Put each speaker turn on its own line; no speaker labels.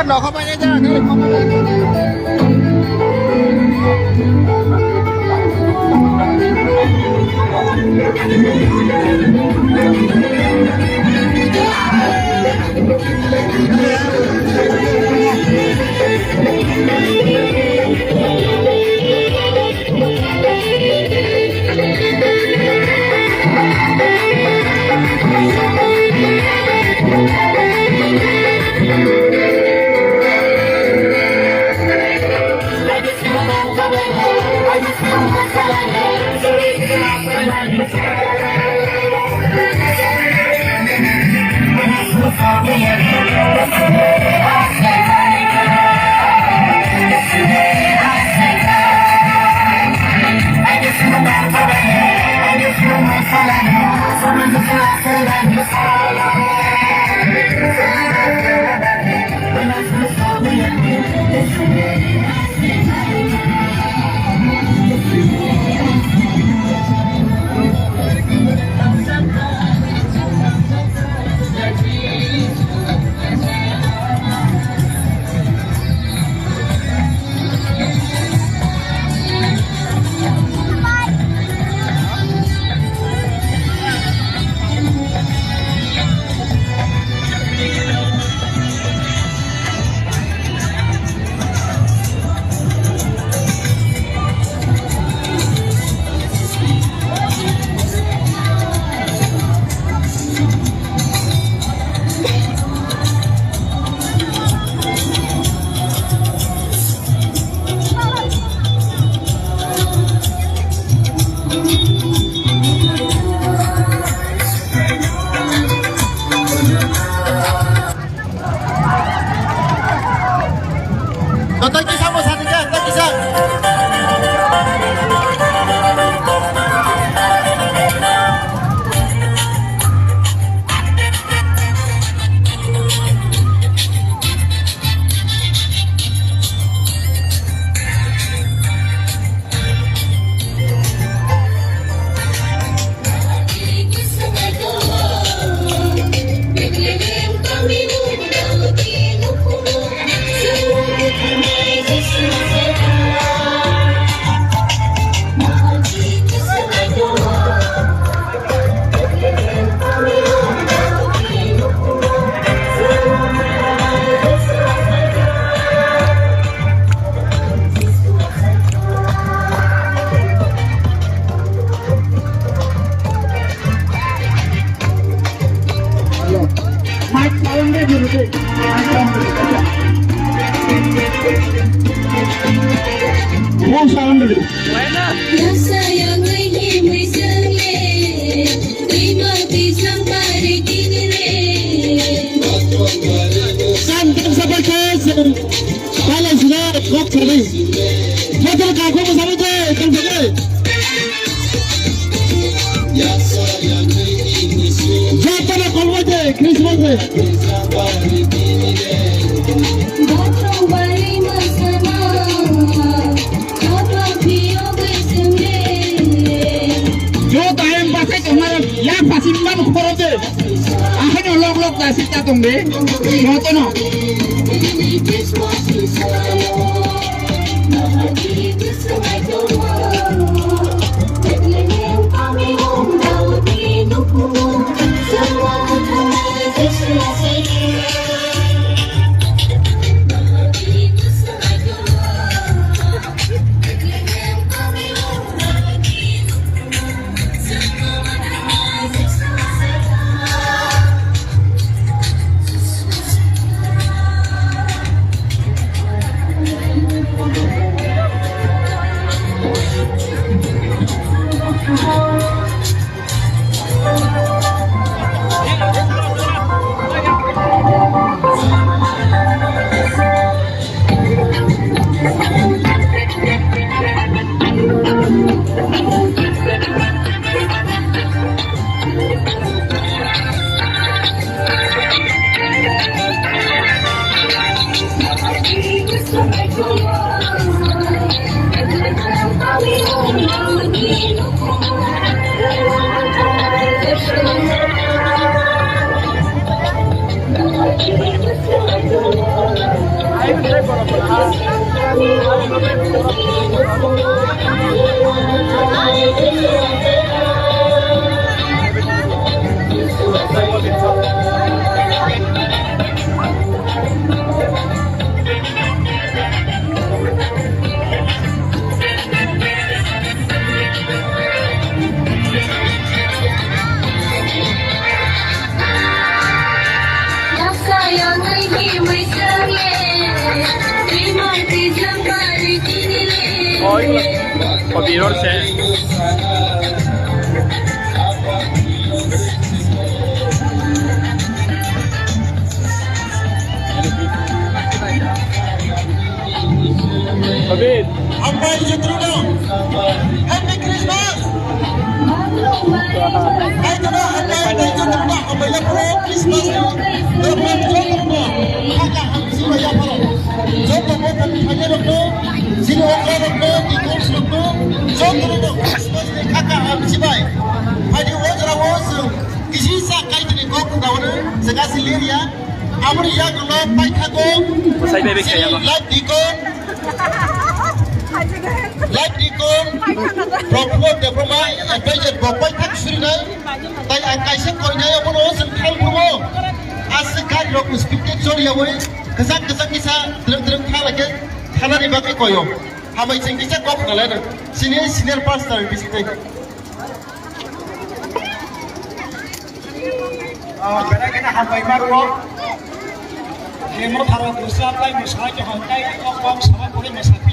Nó không phải như thế này, không phải
Kopiorse. David.
Sampai Jutruno. Happy Christmas. Hai kada happy Jutruno. Sampai Jutruno Christmas. Dapat Jutruno. Kakak habis bayar pula. Jutruno tapi hanya Jutruno. Sini orang Jutruno di kurs Jutruno. Jutruno Christmas ni kakak habis bayar. Hari wajar wajar. Kisi sakai tu ni kau kau sekali liria. Amri yang lo baik aku.
Saya bebek saya apa?
Live dikon. Live dikon. Problem development and budget bapak tak sudah. Tapi angkai sekolah yang pun orang sengkang pun. Asyikkan lo kuspikir sorry ya boy. Kesak kisah terang hal lagi. Hal ni bagai koyo. Hamai sengkang kisah kau kenal ada. Senior pastor bisik.
Kena hambai baru. Demo taruh usaha Mwsakha ke hantai, kau sama boleh Mwsakha.